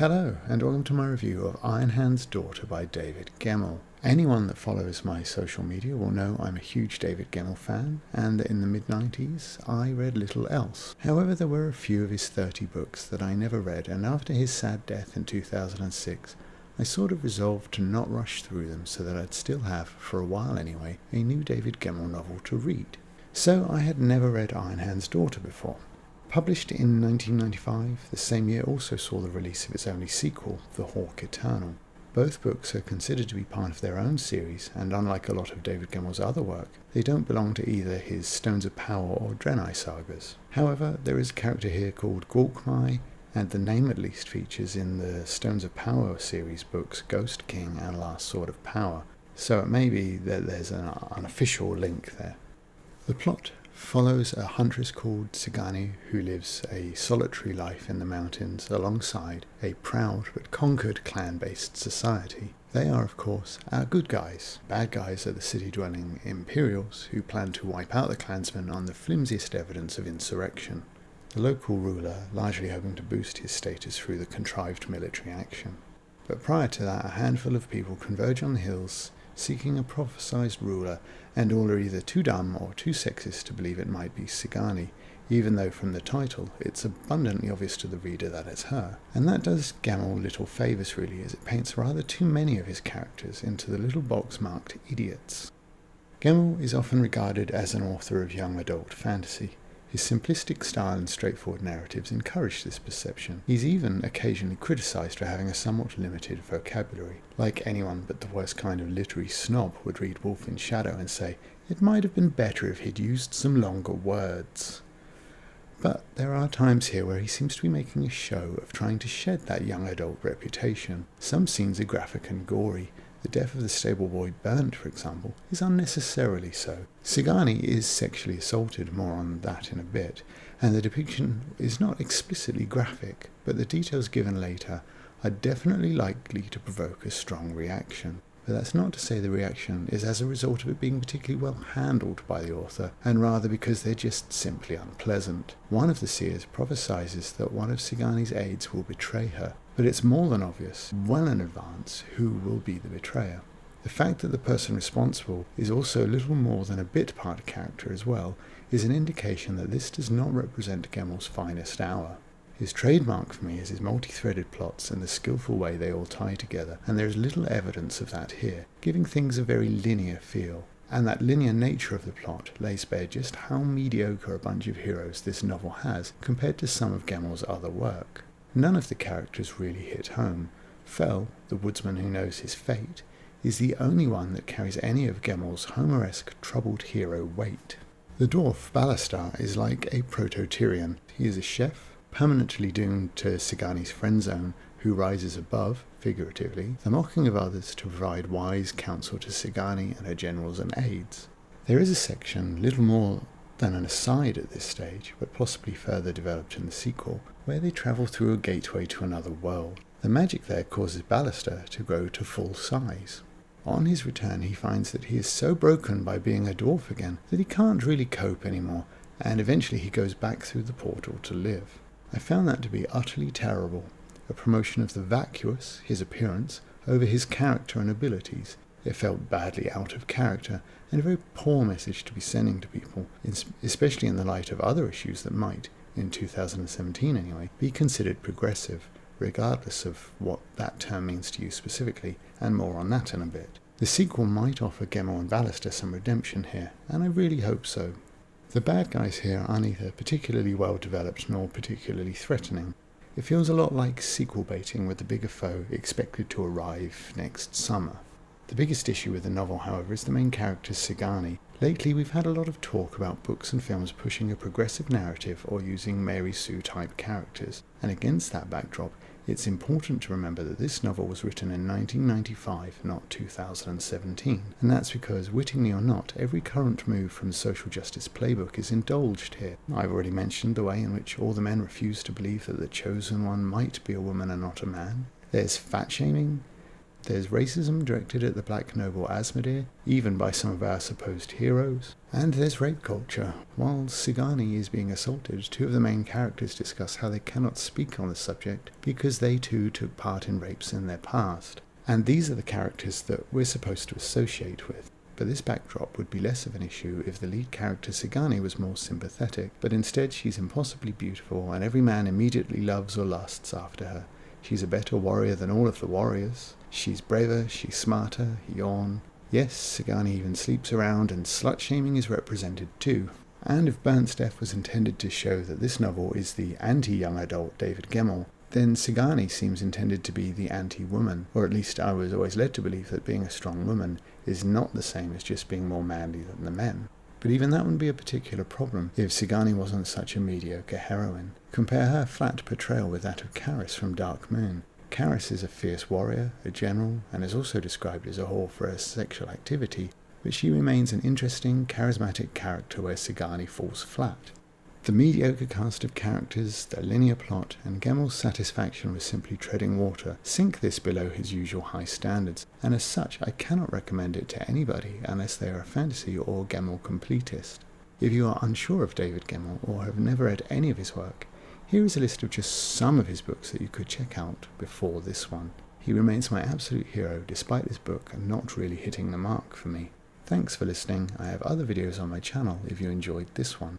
Hello, and welcome to my review of Ironhand's Daughter by David Gemmell. Anyone that follows my social media will know I'm a huge David Gemmell fan, and in the mid-90s I read little else. However, there were a few of his 30 books that I never read, and after his sad death in 2006, I sort of resolved to not rush through them so that I'd still have, for a while anyway, a new David Gemmell novel to read. So I had never read Ironhand's Daughter before. Published in 1995, the same year also saw the release of its only sequel, The Hawk Eternal. Both books are considered to be part of their own series, and unlike a lot of David Gemmell's other work, they don't belong to either his Stones of Power or Draenei sagas. However, there is a character here called Gwalchmai, and the name at least features in the Stones of Power series books Ghost King and Last Sword of Power, so it may be that there's an unofficial link there. The plot follows a huntress called Sigani who lives a solitary life in the mountains alongside a proud but conquered clan-based society. They are, of course, our good guys. Bad guys are the city-dwelling Imperials who plan to wipe out the clansmen on the flimsiest evidence of insurrection. The local ruler largely hoping to boost his status through the contrived military action. But prior to that, a handful of people converge on the hills seeking a prophesied ruler, and all are either too dumb or too sexist to believe it might be Sigani, even though from the title it's abundantly obvious to the reader that it's her. And that does Gemmell little favours really, as it paints rather too many of his characters into the little box marked idiots. Gemmell is often regarded as an author of young adult fantasy. His simplistic style and straightforward narratives encourage this perception. He's even occasionally criticised for having a somewhat limited vocabulary. Like anyone but the worst kind of literary snob would read Wolf in Shadow and say, it might have been better if he'd used some longer words. But there are times here where he seems to be making a show of trying to shed that young adult reputation. Some scenes are graphic and gory. The death of the stable boy Burnt, for example, is unnecessarily so. Sigani is sexually assaulted, more on that in a bit, and the depiction is not explicitly graphic, but the details given later are definitely likely to provoke a strong reaction. But that's not to say the reaction is as a result of it being particularly well handled by the author, and rather because they're just simply unpleasant. One of the seers prophesies that one of Sigani's aides will betray her, but it's more than obvious, well in advance, who will be the betrayer. The fact that the person responsible is also little more than a bit part character as well is an indication that this does not represent Gemmell's finest hour. His trademark for me is his multi-threaded plots and the skillful way they all tie together, and there is little evidence of that here, giving things a very linear feel. And that linear nature of the plot lays bare just how mediocre a bunch of heroes this novel has compared to some of Gemmell's other work. None of the characters really hit home. Fell, the woodsman who knows his fate, is the only one that carries any of Gemmell's Homer-esque troubled hero weight. The dwarf Ballastar is like a proto-Tyrion. He is a chef, permanently doomed to Sigani's friend zone, who rises above, figuratively, the mocking of others to provide wise counsel to Sigani and her generals and aides. There is a section, little more than an aside at this stage, but possibly further developed in the sequel, where they travel through a gateway to another world. The magic there causes Ballastar to grow to full size. On his return he finds that he is so broken by being a dwarf again that he can't really cope anymore, and eventually he goes back through the portal to live. I found that to be utterly terrible, a promotion of the vacuous, his appearance, over his character and abilities. It felt badly out of character, and a very poor message to be sending to people, especially in the light of other issues that might, in 2017 anyway, be considered progressive, regardless of what that term means to you specifically, and more on that in a bit. The sequel might offer Gemmell and Ballastar some redemption here, and I really hope so. The bad guys here are neither particularly well developed nor particularly threatening. It feels a lot like sequel baiting with the bigger foe expected to arrive next summer. The biggest issue with the novel, however, is the main character Sigani. Lately we've had a lot of talk about books and films pushing a progressive narrative or using Mary Sue type characters, and against that backdrop it's important to remember that this novel was written in 1995, not 2017, and that's because, wittingly or not, every current move from the social justice playbook is indulged here. I've already mentioned the way in which all the men refuse to believe that the chosen one might be a woman and not a man. There's fat-shaming, There's racism directed at the black noble Asmodee, even by some of our supposed heroes. And there's rape culture. While Sigani is being assaulted, two of the main characters discuss how they cannot speak on the subject because they too took part in rapes in their past. And these are the characters that we're supposed to associate with. But this backdrop would be less of an issue if the lead character Sigani was more sympathetic, but instead she's impossibly beautiful and every man immediately loves or lusts after her. She's a better warrior than all of the warriors. She's braver, she's smarter, yawn. Yes, Sigani even sleeps around, and slut-shaming is represented too. And if Burnt's death was intended to show that this novel is the anti-young adult David Gemmell, then Sigani seems intended to be the anti-woman, or at least I was always led to believe that being a strong woman is not the same as just being more manly than the men. But even that wouldn't be a particular problem if Sigani wasn't such a mediocre heroine. Compare her flat portrayal with that of Karis from Dark Moon. Karis is a fierce warrior, a general, and is also described as a whore for her sexual activity, but she remains an interesting, charismatic character where Sigani falls flat. The mediocre cast of characters, the linear plot, and Gemmell's satisfaction with simply treading water sink this below his usual high standards, and as such I cannot recommend it to anybody unless they are a fantasy or Gemmell completist. If you are unsure of David Gemmell or have never read any of his work, here is a list of just some of his books that you could check out before this one. He remains my absolute hero despite this book not really hitting the mark for me. Thanks for listening. I have other videos on my channel if you enjoyed this one.